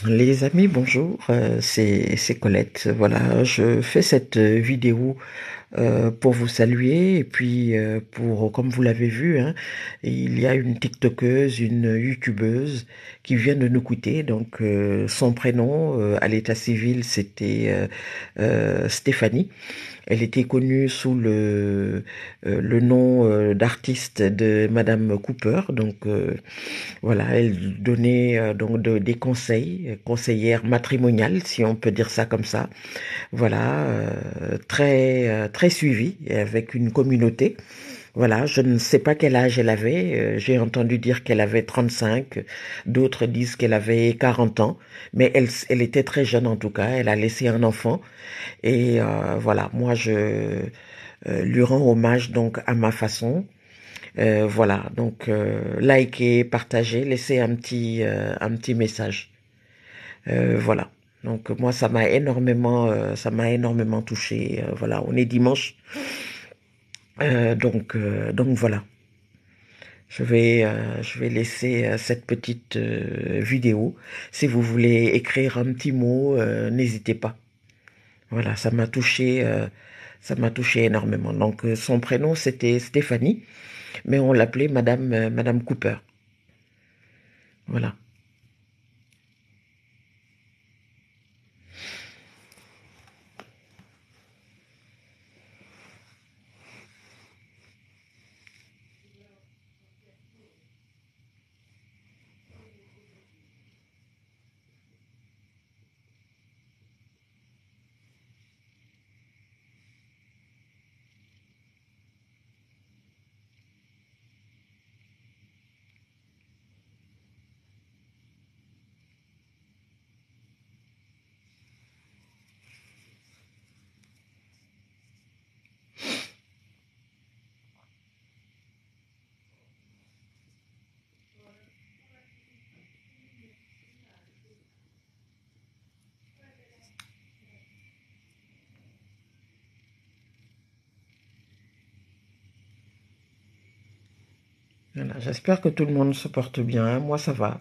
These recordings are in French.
Les amis, bonjour, c'est Colette. Voilà, je fais cette vidéo pour vous saluer et puis pour, comme vous l'avez vu, hein, il y a une TikTokeuse, une YouTubeuse qui vient de nous quitter. Donc son prénom à l'état civil c'était Stéphanie. Elle était connue sous le nom d'artiste de Madame Cooper. Donc voilà, elle donnait des conseils, conseillère matrimoniale, si on peut dire ça comme ça. Voilà, très suivie, et avec une communauté. Voilà, je ne sais pas quel âge elle avait. J'ai entendu dire qu'elle avait 35. D'autres disent qu'elle avait 40 ans. Mais elle était très jeune en tout cas. Elle a laissé un enfant. Et voilà, moi je lui rends hommage donc à ma façon. Voilà, donc likez, partagez, laissez un petit message. Voilà. Donc moi ça m'a énormément touché. Voilà, on est dimanche, donc voilà. Je vais laisser cette petite vidéo. Si vous voulez écrire un petit mot, n'hésitez pas. Voilà, ça m'a touché énormément. Donc son prénom c'était Stéphanie, mais on l'appelait Madame Cooper. Voilà. Voilà, j'espère que tout le monde se porte bien, hein. Moi, ça va.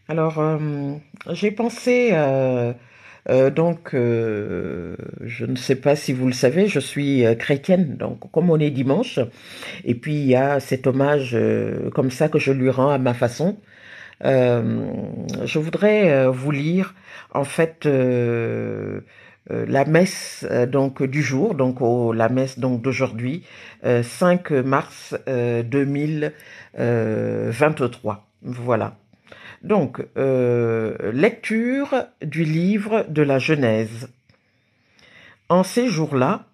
Alors, j'ai pensé, je ne sais pas si vous le savez, je suis chrétienne, donc comme on est dimanche, et puis il y a cet hommage comme ça que je lui rends à ma façon. Euh, je voudrais vous lire en fait la messe donc du jour, donc la messe donc d'aujourd'hui, 5 mars 2023. Voilà. Donc, lecture du livre de la Genèse. En ces jours-là,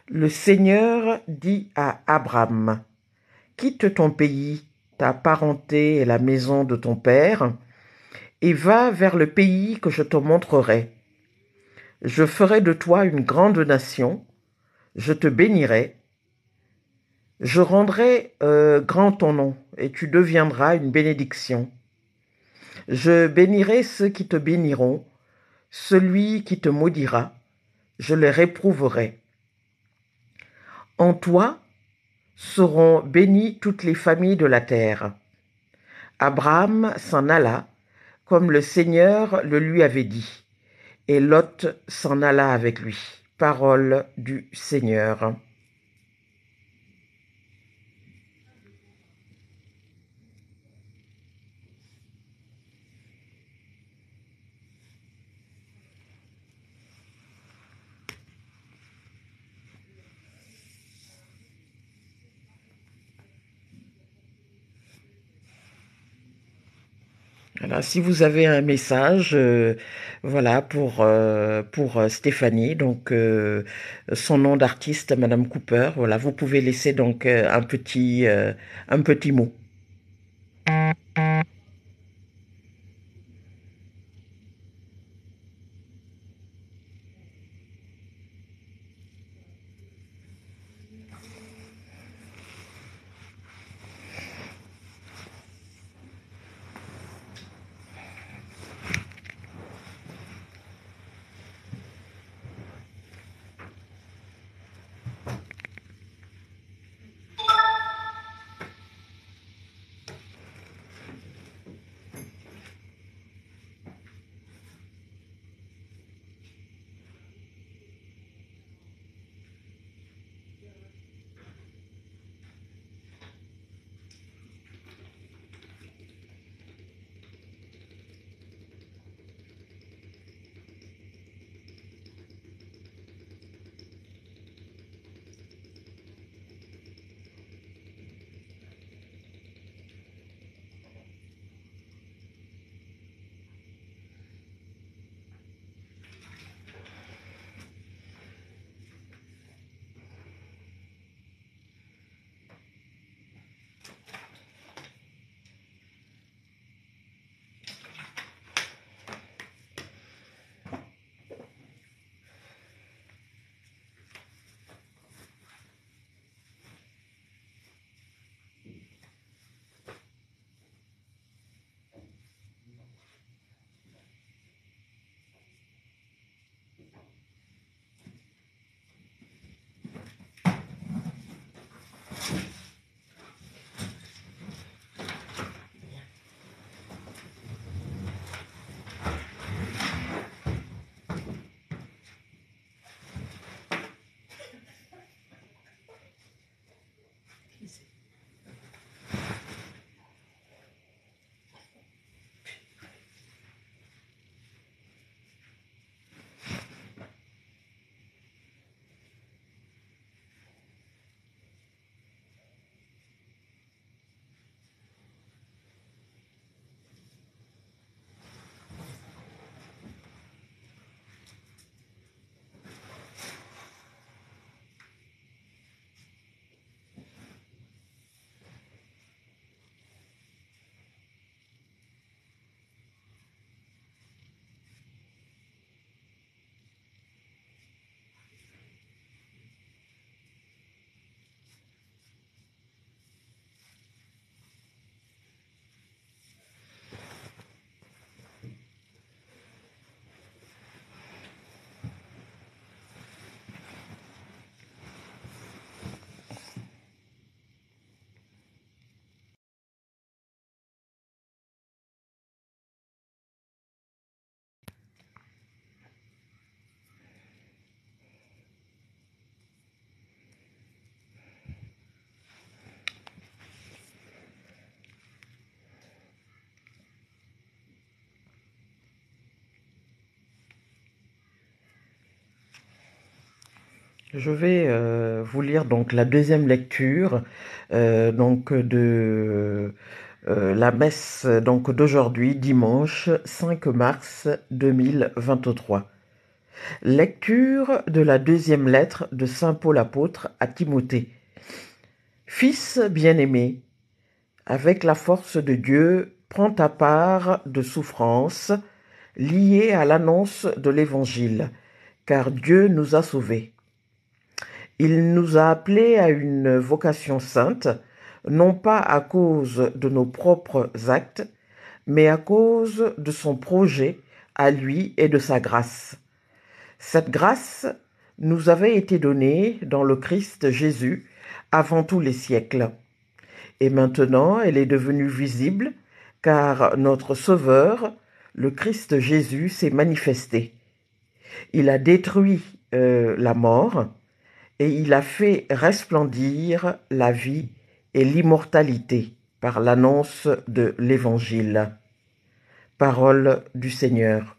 le Seigneur dit à Abraham, quitte ton pays, ta parenté et la maison de ton père, et va vers le pays que je te montrerai. Je ferai de toi une grande nation, je te bénirai, je rendrai grand ton nom, et tu deviendras une bénédiction. Je bénirai ceux qui te béniront, celui qui te maudira, je le réprouverai. En toi seront bénies toutes les familles de la terre. Abraham s'en alla, comme le Seigneur le lui avait dit, et Lot s'en alla avec lui. Parole du Seigneur. Voilà, si vous avez un message, voilà pour Stéphanie, donc son nom d'artiste, Madame Cooper. Voilà, vous pouvez laisser donc un petit mot. Je vais vous lire donc la deuxième lecture donc de la messe donc d'aujourd'hui, dimanche 5 mars 2023. Lecture de la deuxième lettre de Saint Paul apôtre à Timothée. Fils bien-aimé, avec la force de Dieu, prends ta part de souffrance liée à l'annonce de l'Évangile, car Dieu nous a sauvés. Il nous a appelés à une vocation sainte, non pas à cause de nos propres actes, mais à cause de son projet à lui et de sa grâce. Cette grâce nous avait été donnée dans le Christ Jésus avant tous les siècles. Et maintenant, elle est devenue visible, car notre Sauveur, le Christ Jésus, s'est manifesté. Il a détruit la mort, et il a fait resplendir la vie et l'immortalité par l'annonce de l'Évangile. Parole du Seigneur.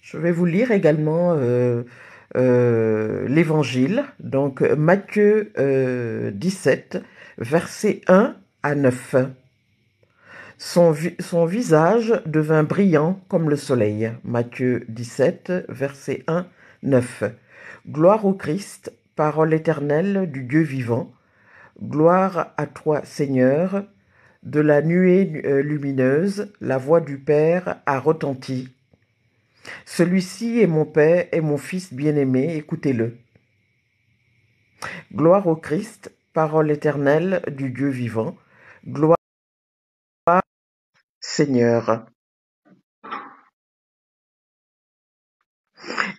Je vais vous lire également l'Évangile, donc Matthieu 17, versets 1 à 9. Son visage devint brillant comme le soleil. Matthieu 17, versets 1, 9. Gloire au Christ, parole éternelle du Dieu vivant. Gloire à toi, Seigneur. De la nuée lumineuse, la voix du Père a retenti. Celui-ci est mon Père et mon Fils bien-aimé, écoutez-le. Gloire au Christ, parole éternelle du Dieu vivant. Gloire Seigneur.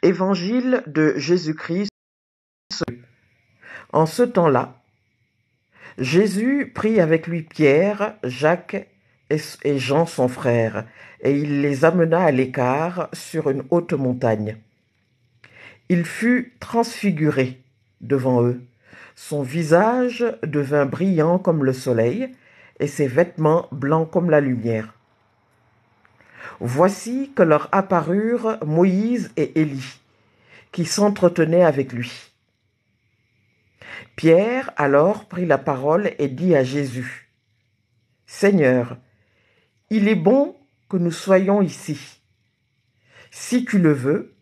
Évangile de Jésus-Christ. En ce temps-là, Jésus prit avec lui Pierre, Jacques et Jean son frère, et il les amena à l'écart sur une haute montagne. Il fut transfiguré devant eux. Son visage devint brillant comme le soleil, et ses vêtements blancs comme la lumière. Voici que leur apparurent Moïse et Élie, qui s'entretenaient avec lui. Pierre alors prit la parole et dit à Jésus, « Seigneur, il est bon que nous soyons ici. Si tu le veux,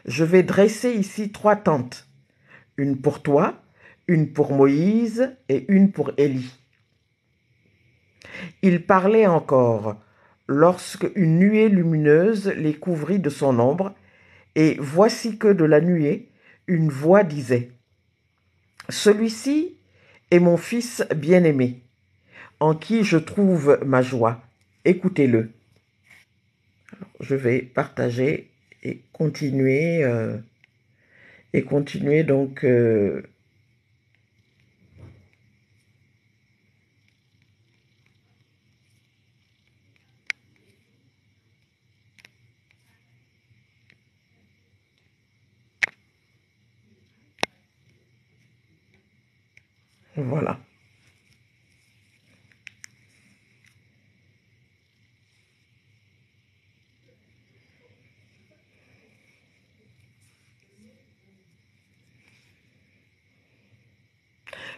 je vais dresser ici 3 tentes, une pour toi, une pour Moïse et une pour Élie. » Il parlait encore, lorsque une nuée lumineuse les couvrit de son ombre, et voici que de la nuée, une voix disait, « Celui-ci est mon Fils bien-aimé, en qui je trouve ma joie. Écoutez-le. » Je vais partager et continuer donc voilà.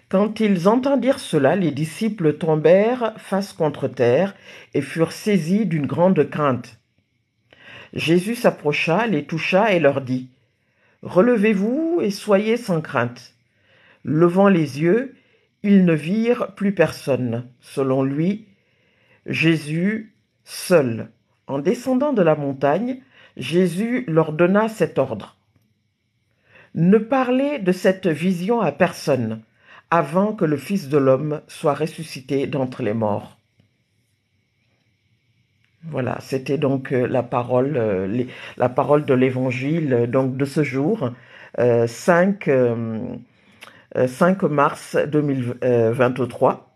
Quand ils entendirent cela, les disciples tombèrent face contre terre et furent saisis d'une grande crainte. Jésus s'approcha, les toucha et leur dit, « Relevez-vous et soyez sans crainte. » Levant les yeux, ils ne virent plus personne. Selon lui, Jésus seul. En descendant de la montagne, Jésus leur donna cet ordre. Ne parlez de cette vision à personne, avant que le Fils de l'homme soit ressuscité d'entre les morts. Voilà, c'était donc la parole de l'Évangile donc de ce jour, 5, 5 mars 2023.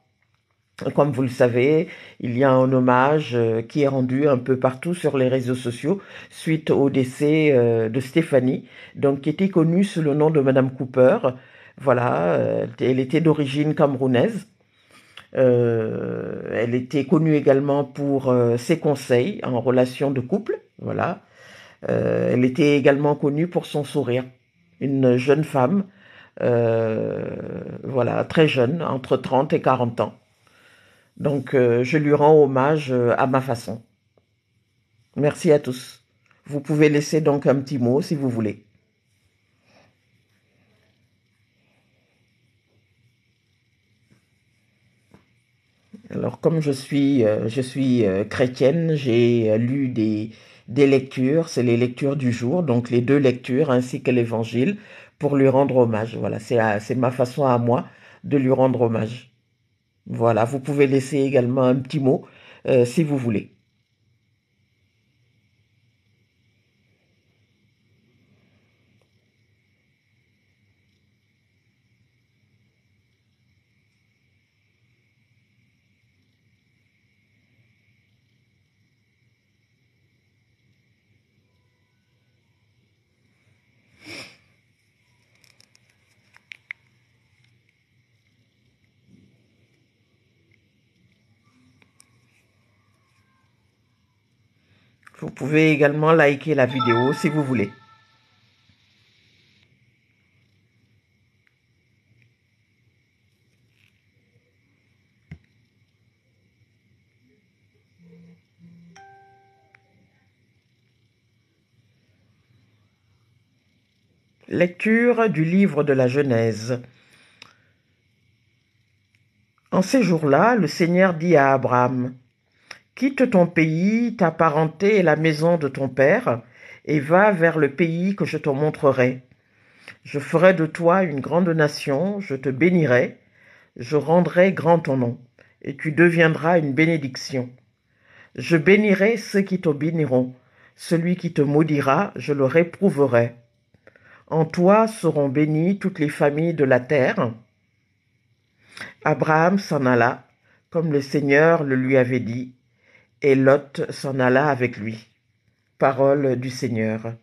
Comme vous le savez, il y a un hommage qui est rendu un peu partout sur les réseaux sociaux suite au décès de Stéphanie, donc qui était connue sous le nom de Madame Cooper. Voilà, elle était d'origine camerounaise. Elle était connue également pour ses conseils en relation de couple. Voilà. Elle était également connue pour son sourire. Une jeune femme, voilà, très jeune, entre 30 et 40 ans. Donc, je lui rends hommage à ma façon. Merci à tous. Vous pouvez laisser donc un petit mot si vous voulez. Alors, comme je suis chrétienne, j'ai lu des lectures, c'est les lectures du jour, donc les deux lectures ainsi que l'évangile, pour lui rendre hommage. Voilà, c'est ma façon à moi de lui rendre hommage. Voilà, vous pouvez laisser également un petit mot si vous voulez. Vous pouvez également liker la vidéo si vous voulez. Lecture du livre de la Genèse. En ces jours-là, le Seigneur dit à Abraham, quitte ton pays, ta parenté et la maison de ton père, et va vers le pays que je te montrerai. Je ferai de toi une grande nation, je te bénirai, je rendrai grand ton nom, et tu deviendras une bénédiction. Je bénirai ceux qui te béniront, celui qui te maudira, je le réprouverai. En toi seront bénies toutes les familles de la terre. Abraham s'en alla, comme le Seigneur le lui avait dit, et Lot s'en alla avec lui. Parole du Seigneur.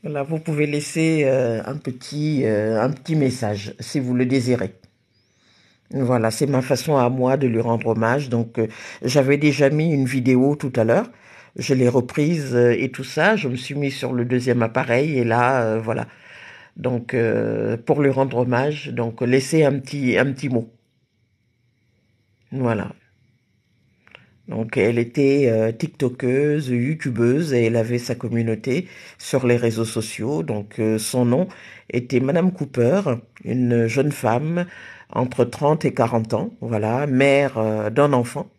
Voilà, vous pouvez laisser un petit message si vous le désirez. Voilà, c'est ma façon à moi de lui rendre hommage. Donc, j'avais déjà mis une vidéo tout à l'heure. Je l'ai reprise et tout ça. Je me suis mis sur le deuxième appareil et là, voilà. Donc, pour lui rendre hommage, donc laissez un petit mot. Voilà. Donc, elle était TikTokeuse, YouTubeuse et elle avait sa communauté sur les réseaux sociaux. Donc, son nom était Madame Cooper, une jeune femme entre 30 et 40 ans, voilà, mère d'un enfant,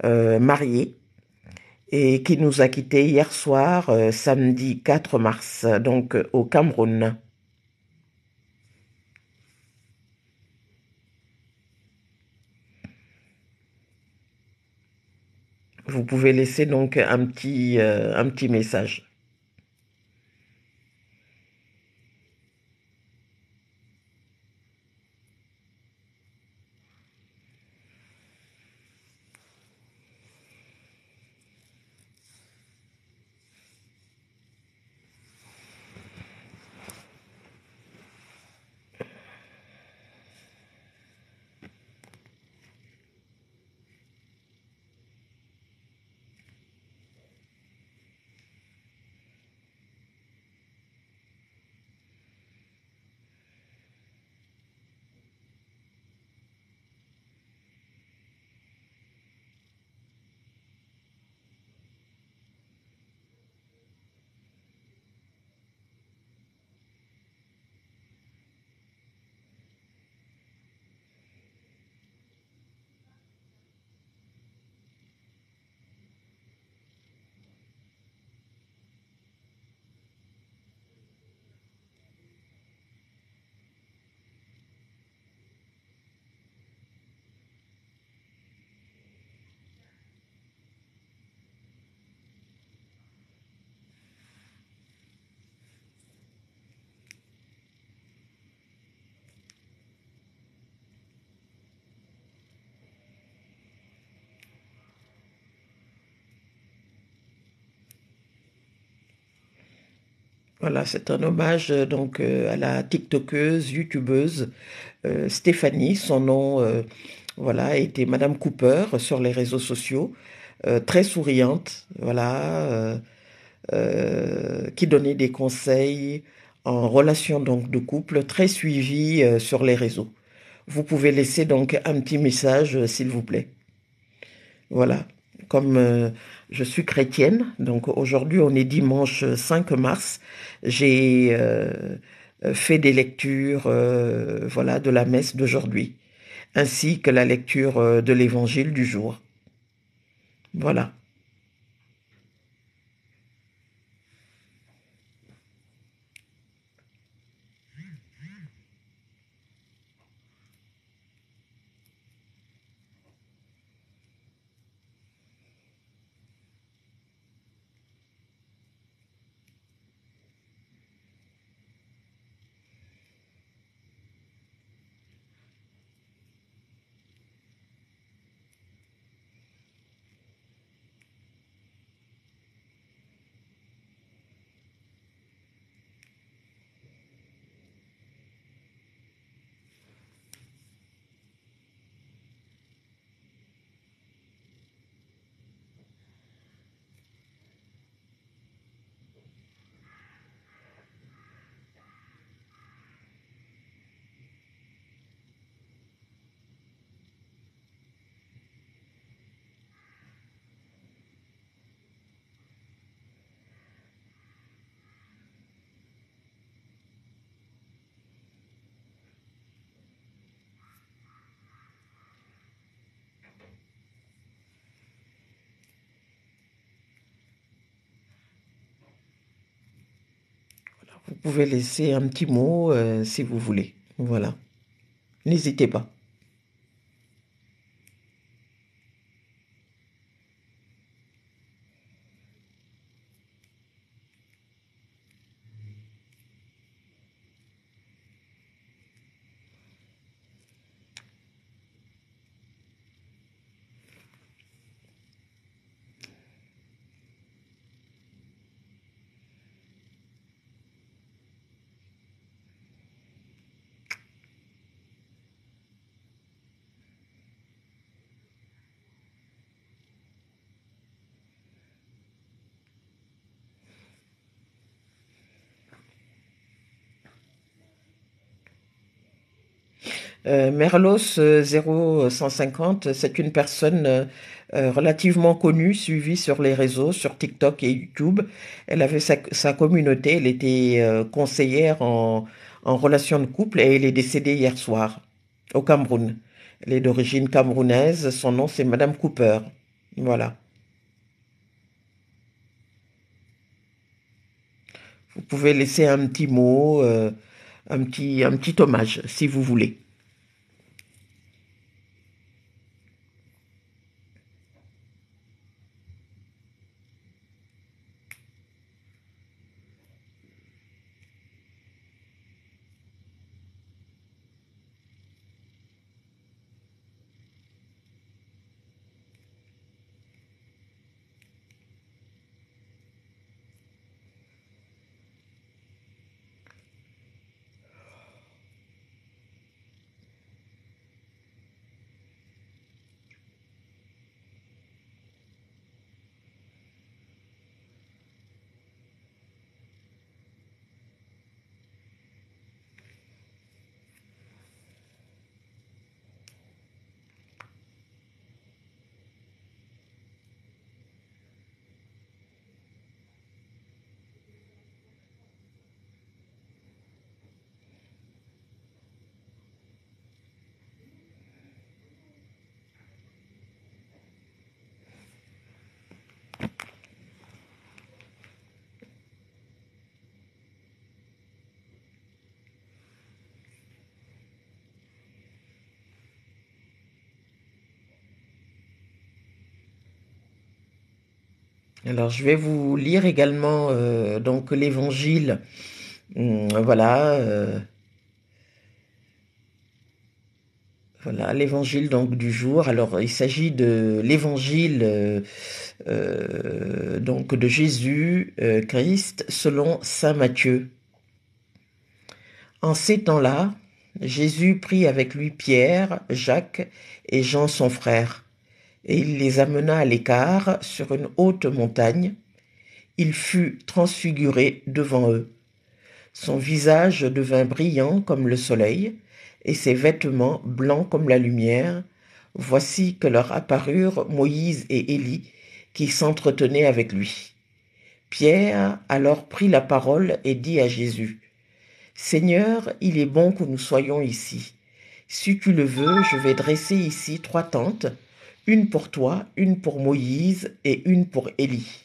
mariée et qui nous a quittés hier soir, samedi 4 mars, donc au Cameroun. Vous pouvez laisser donc un petit message. Voilà, c'est un hommage donc à la TikTokeuse, YouTubeuse Stéphanie. Son nom, voilà, était Madame Cooper sur les réseaux sociaux, très souriante, voilà, qui donnait des conseils en relation donc de couple, très suivi sur les réseaux. Vous pouvez laisser donc un petit message, s'il vous plaît. Voilà. Comme je suis chrétienne, donc aujourd'hui on est dimanche 5 mars, j'ai fait des lectures voilà, de la messe d'aujourd'hui, ainsi que la lecture de l'évangile du jour. Voilà. Vous pouvez laisser un petit mot si vous voulez. Voilà. N'hésitez pas. Merlos 0150, c'est une personne relativement connue, suivie sur les réseaux, sur TikTok et YouTube. Elle avait sa communauté, elle était conseillère en relations de couple et elle est décédée hier soir au Cameroun. Elle est d'origine camerounaise, son nom c'est Madame Cooper. Voilà. Vous pouvez laisser un petit mot, un petit hommage si vous voulez. Alors, je vais vous lire également donc l'évangile. Voilà, Voilà, l'évangile donc du jour. Alors, il s'agit de l'évangile donc de Jésus Christ selon saint Matthieu. En ces temps-là, Jésus prit avec lui Pierre, Jacques et Jean son frère, et il les amena à l'écart sur une haute montagne. Il fut transfiguré devant eux. Son visage devint brillant comme le soleil, et ses vêtements blancs comme la lumière. Voici que leur apparurent Moïse et Élie, qui s'entretenaient avec lui. Pierre alors prit la parole et dit à Jésus, Seigneur, il est bon que nous soyons ici. Si tu le veux, je vais dresser ici 3 tentes, une pour toi, une pour Moïse et une pour Élie.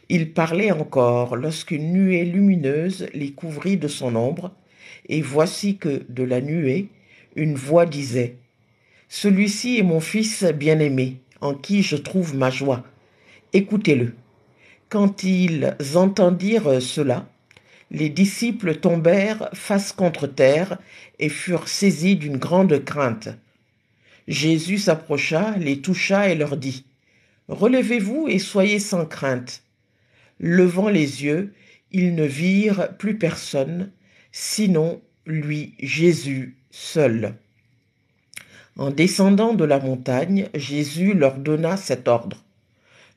Il parlait encore lorsqu'une nuée lumineuse les couvrit de son ombre, et voici que, de la nuée, une voix disait, Celui-ci est mon fils bien-aimé, en qui je trouve ma joie. Écoutez-le. Quand ils entendirent cela, les disciples tombèrent face contre terre et furent saisis d'une grande crainte. Jésus s'approcha, les toucha et leur dit, Relevez-vous et soyez sans crainte. Levant les yeux, ils ne virent plus personne, sinon lui, Jésus, seul. En descendant de la montagne, Jésus leur donna cet ordre.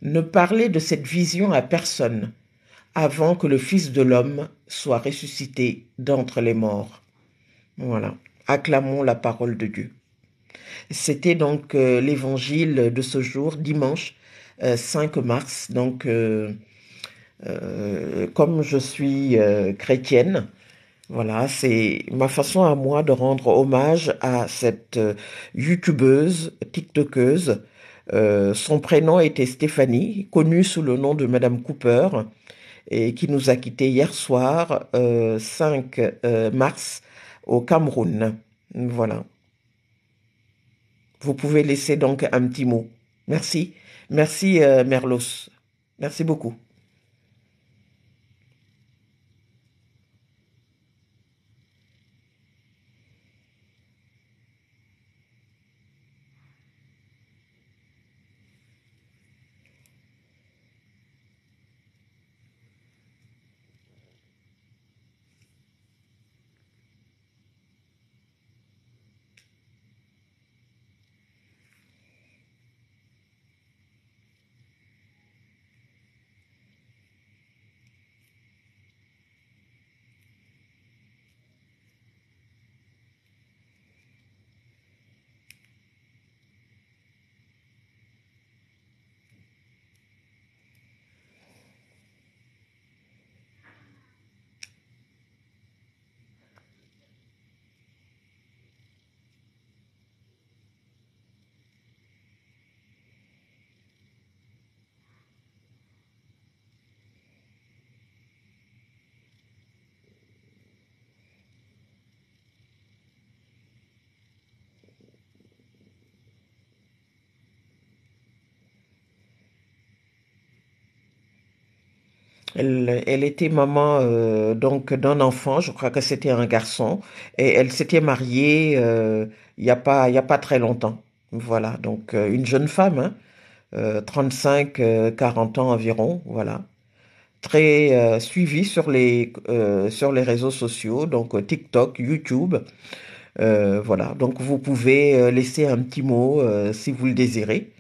Ne parlez de cette vision à personne, avant que le Fils de l'homme soit ressuscité d'entre les morts. Voilà. Acclamons la parole de Dieu. C'était donc l'évangile de ce jour, dimanche 5 mars. Donc, comme je suis chrétienne, voilà, c'est ma façon à moi de rendre hommage à cette youtubeuse, tiktokeuse. Son prénom était Stéphanie, connue sous le nom de Madame Cooper, et qui nous a quittés hier soir, 5 mars, au Cameroun. Voilà. Vous pouvez laisser donc un petit mot. Merci. Merci, Merlos. Merci beaucoup. Elle était maman donc d'un enfant, je crois que c'était un garçon, et elle s'était mariée il y a pas très longtemps. Voilà, donc une jeune femme, hein, 35, 40 ans environ, voilà. Très suivie sur les réseaux sociaux, donc TikTok, YouTube, voilà. Donc vous pouvez laisser un petit mot si vous le désirez.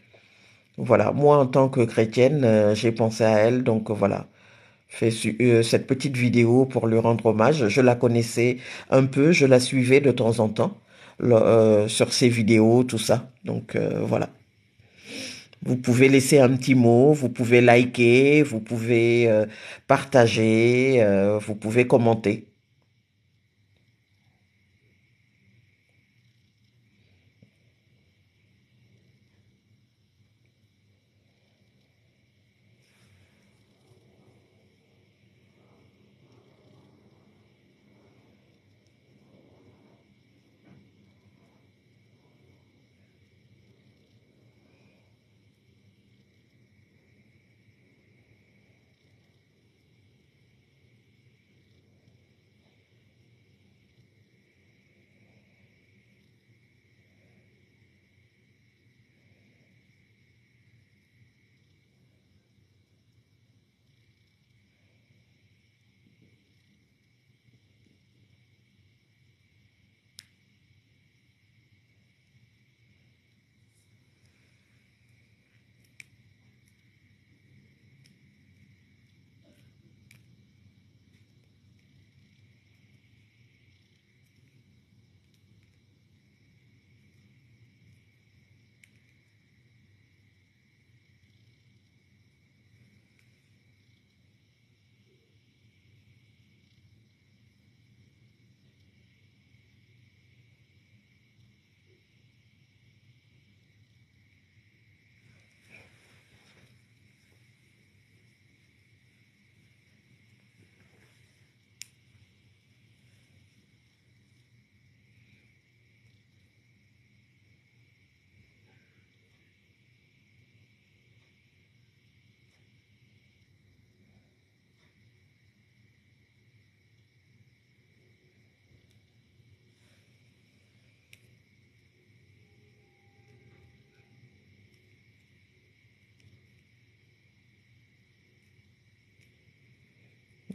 Voilà, moi en tant que chrétienne, j'ai pensé à elle, donc voilà cette petite vidéo pour lui rendre hommage. Je la connaissais un peu, je la suivais de temps en temps sur ses vidéos, tout ça. Donc voilà. Vous pouvez laisser un petit mot, vous pouvez liker, vous pouvez partager, vous pouvez commenter.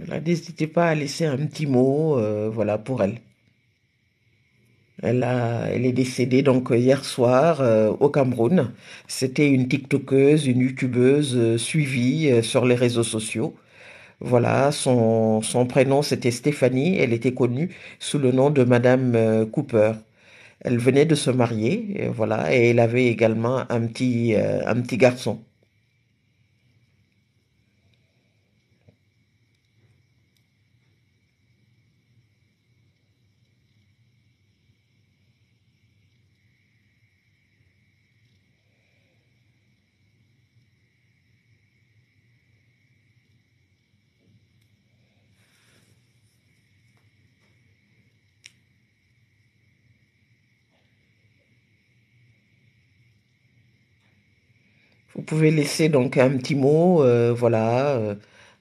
Voilà, n'hésitez pas à laisser un petit mot, voilà, pour elle. Elle est décédée donc hier soir au Cameroun. C'était une TikTokeuse, une YouTubeuse suivie sur les réseaux sociaux. Voilà, son prénom c'était Stéphanie. Elle était connue sous le nom de Madame Cooper. Elle venait de se marier, et voilà, et elle avait également un petit garçon. Vous pouvez laisser donc un petit mot, voilà,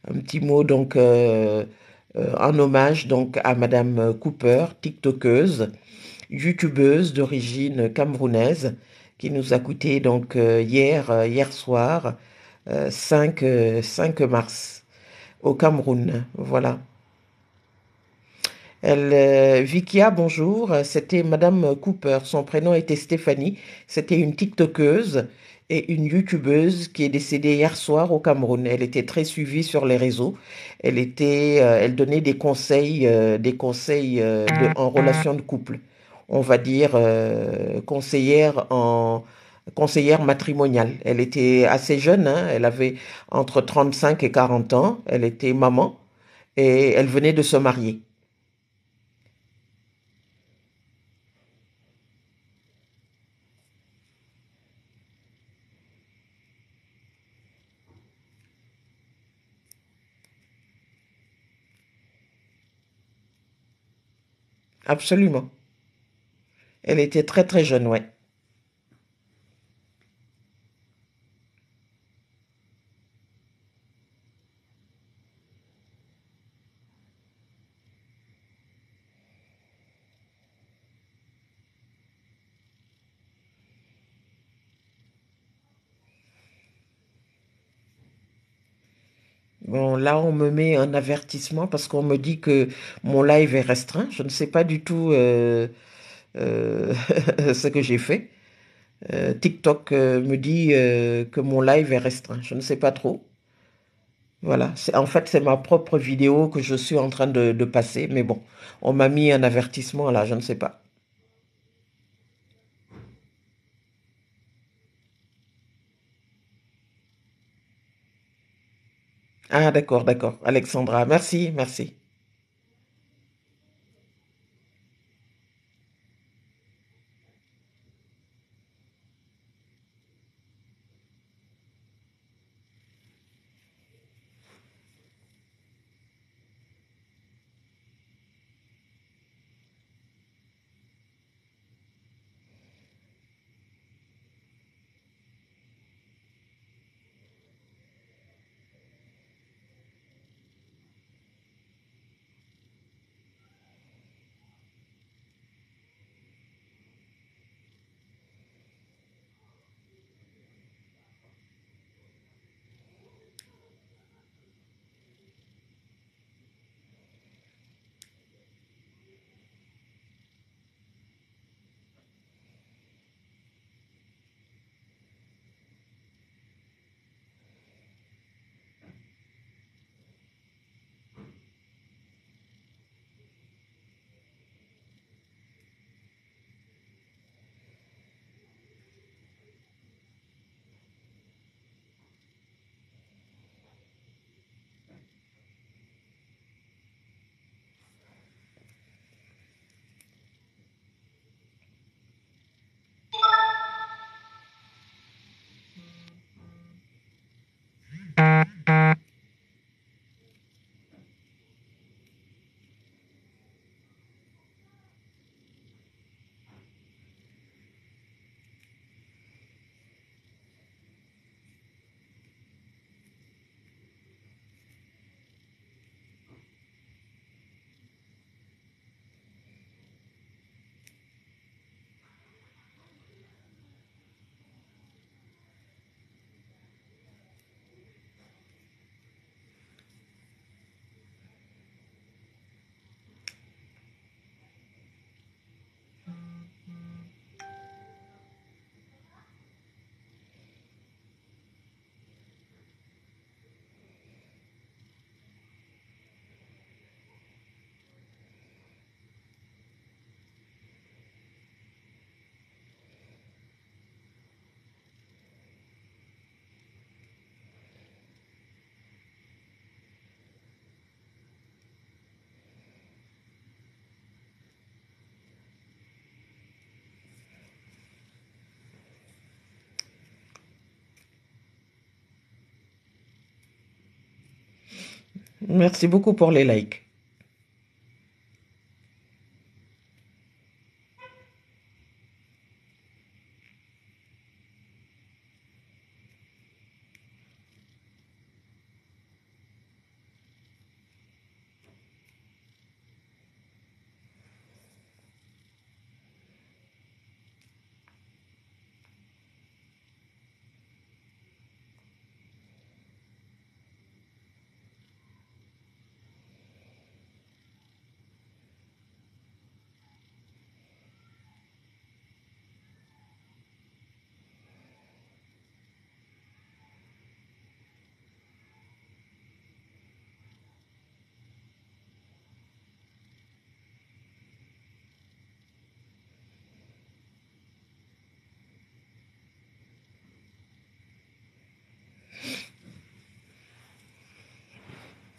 un petit mot donc en hommage donc à Madame Cooper, TikTokeuse, YouTubeuse d'origine camerounaise, qui nous a coûté donc hier soir 5 mars au Cameroun. Voilà. Vikia, bonjour. C'était Madame Cooper. Son prénom était Stéphanie. C'était une TikTokeuse et une YouTubeuse qui est décédée hier soir au Cameroun. Elle était très suivie sur les réseaux. Elle donnait des conseils en relation de couple. On va dire conseillère matrimoniale. Elle était assez jeune, hein. Elle avait entre 35 et 40 ans. Elle était maman et elle venait de se marier. Absolument. Elle était très très jeune, ouais. Bon, là, on me met un avertissement parce qu'on me dit que mon live est restreint. Je ne sais pas du tout euh, ce que j'ai fait. TikTok me dit que mon live est restreint. Je ne sais pas trop. Voilà. En fait, c'est ma propre vidéo que je suis en train de passer. Mais bon, on m'a mis un avertissement là. Je ne sais pas. Ah, d'accord, d'accord. Alexandra, merci, merci. Merci beaucoup pour les likes.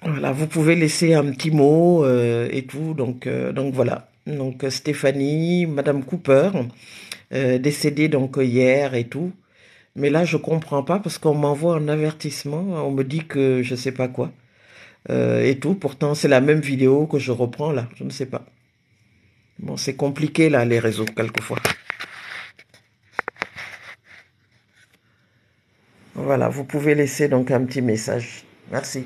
Voilà, vous pouvez laisser un petit mot et tout. Donc voilà. Donc Stéphanie, Madame Cooper, décédée donc hier et tout. Mais là, je comprends pas parce qu'on m'envoie un avertissement. On me dit que je sais pas quoi et tout. Pourtant, c'est la même vidéo que je reprends là. Je ne sais pas. Bon, c'est compliqué là, les réseaux, quelquefois. Voilà, vous pouvez laisser donc un petit message. Merci.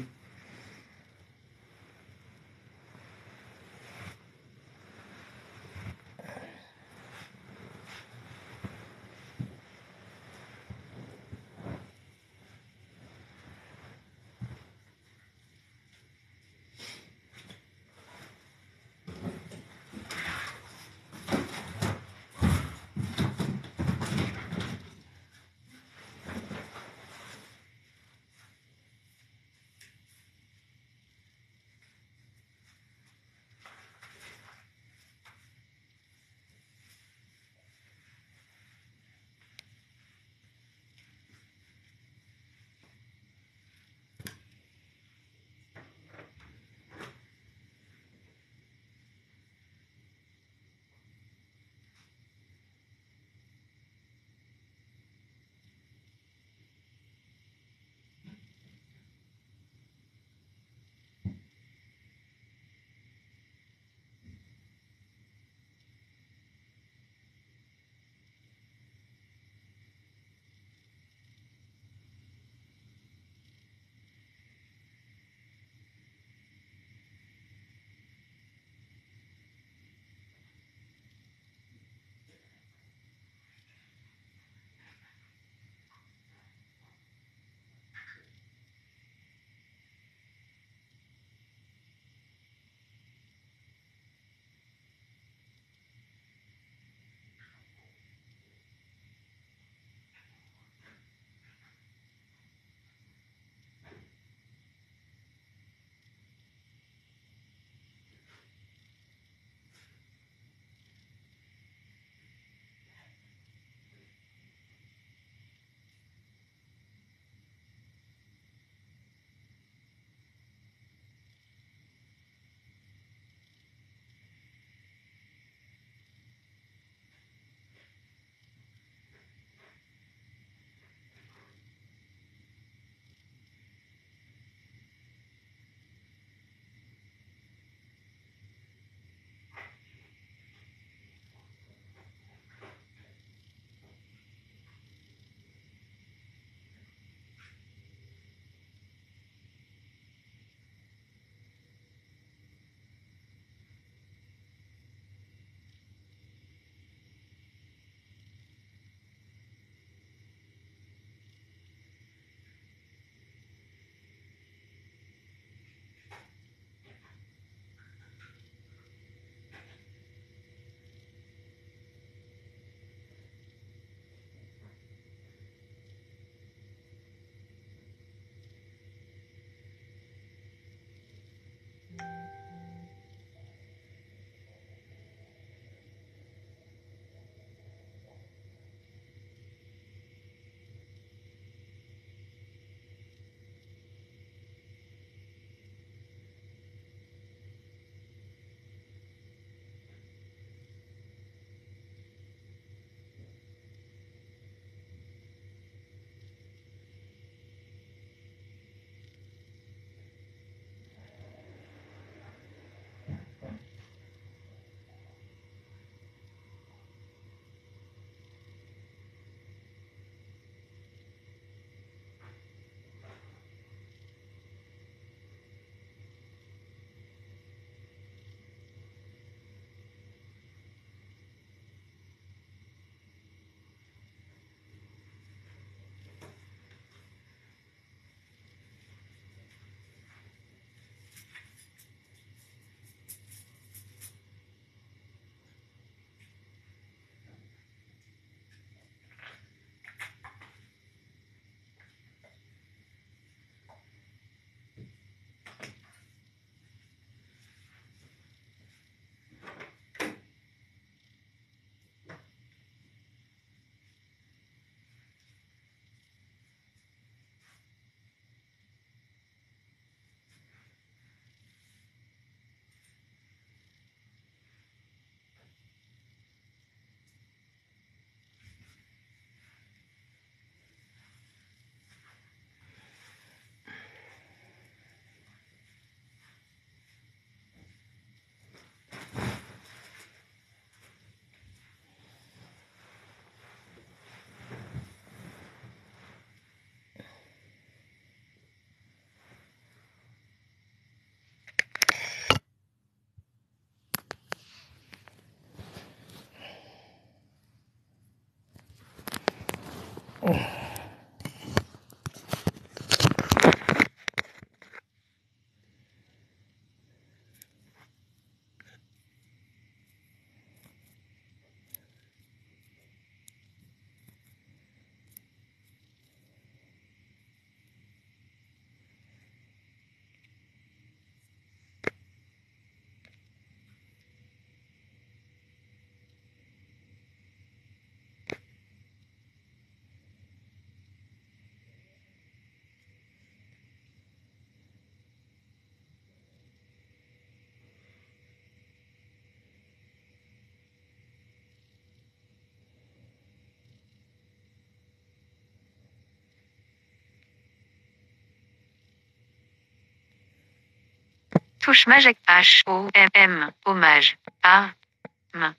Touche Majek H-O-M-M, hommage. A-M.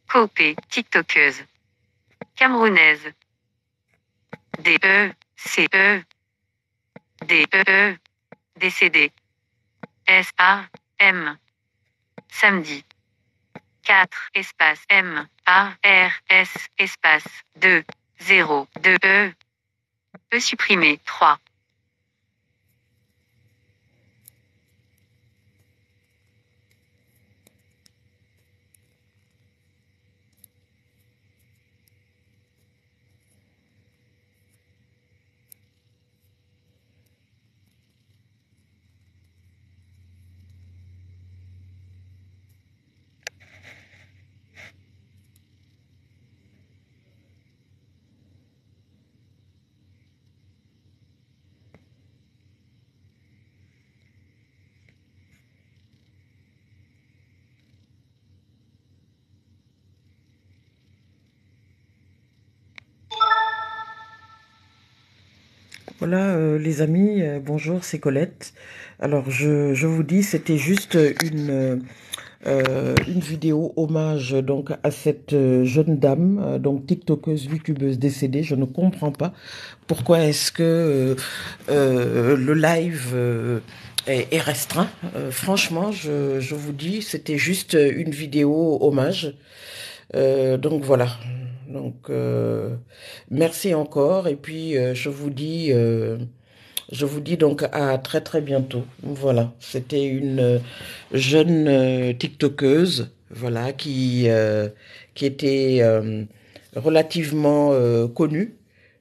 Copé, TikTokeuse. Camerounaise. D-E-C-E. D-E-E. Décédé. S-A-M. Samedi. 4 espace M-A-R-S espace 2 0 2 E. E supprimé 3. Voilà, les amis, bonjour, c'est Colette. Alors, je vous dis, c'était juste une vidéo hommage donc à cette jeune dame, donc TikTokeuse, YouTubeuse décédée. Je ne comprends pas pourquoi est-ce que le live est restreint. Franchement, je vous dis, c'était juste une vidéo hommage. Donc voilà. Donc merci encore et puis je vous dis donc à très très bientôt. Voilà, c'était une jeune TikTokeuse, voilà, qui était relativement connue,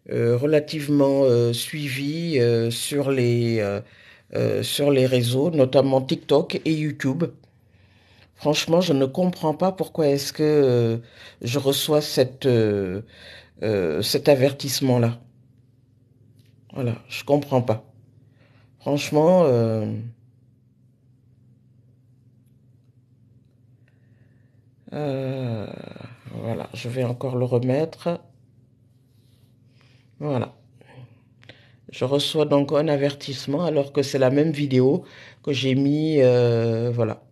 relativement suivie sur les réseaux, notamment TikTok et YouTube. Franchement, je ne comprends pas pourquoi est-ce que je reçois cet avertissement-là. Voilà, je comprends pas. Franchement, euh, voilà, je vais encore le remettre. Voilà. Je reçois donc un avertissement alors que c'est la même vidéo que j'ai mis, voilà.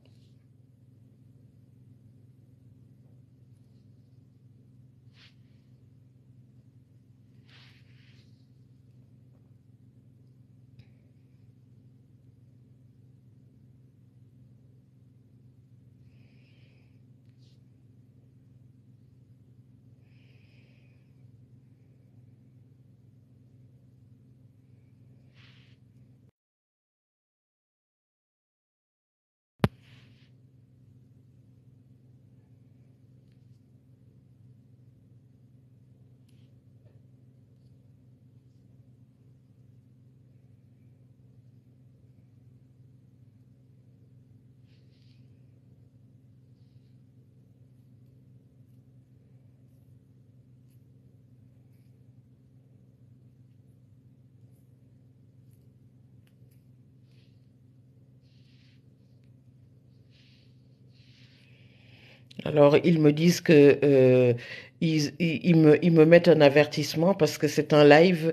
Alors, ils me disent que ils me mettent un avertissement parce que c'est un live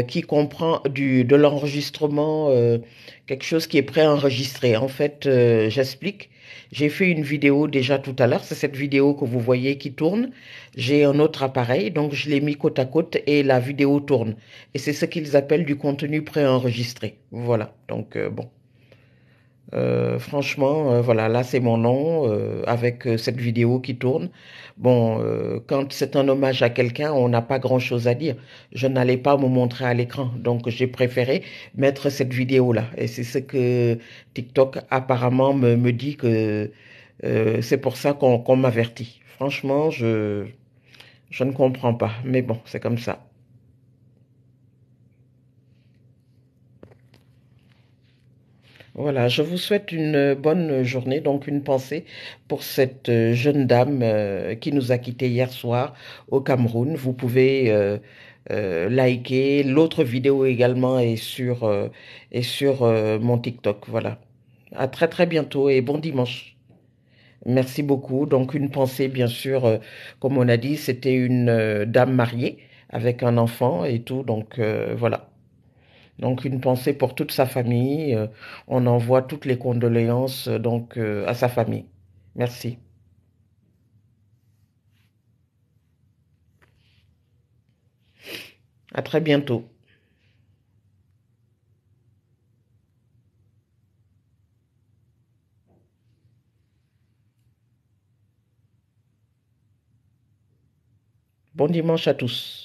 qui comprend de l'enregistrement, quelque chose qui est préenregistré. En fait, j'explique. J'ai fait une vidéo déjà tout à l'heure. C'est cette vidéo que vous voyez qui tourne. J'ai un autre appareil, donc je l'ai mis côte à côte et la vidéo tourne. Et c'est ce qu'ils appellent du contenu préenregistré. Voilà. Donc, bon. Franchement, voilà, là c'est mon nom avec cette vidéo qui tourne. Bon, quand c'est un hommage à quelqu'un, on n'a pas grand-chose à dire. Je n'allais pas me montrer à l'écran, donc j'ai préféré mettre cette vidéo-là. Et c'est ce que TikTok apparemment me dit que c'est pour ça qu'on m'avertit. Franchement, je ne comprends pas. Mais bon, c'est comme ça. Voilà, je vous souhaite une bonne journée, donc une pensée pour cette jeune dame qui nous a quittés hier soir au Cameroun. Vous pouvez liker. L'autre vidéo également est sur mon TikTok. Voilà. À très très bientôt et bon dimanche. Merci beaucoup. Donc une pensée, bien sûr, comme on a dit, c'était une dame mariée avec un enfant et tout. Donc voilà. Donc une pensée pour toute sa famille. On envoie toutes les condoléances à sa famille. Merci. À très bientôt. Bon dimanche à tous.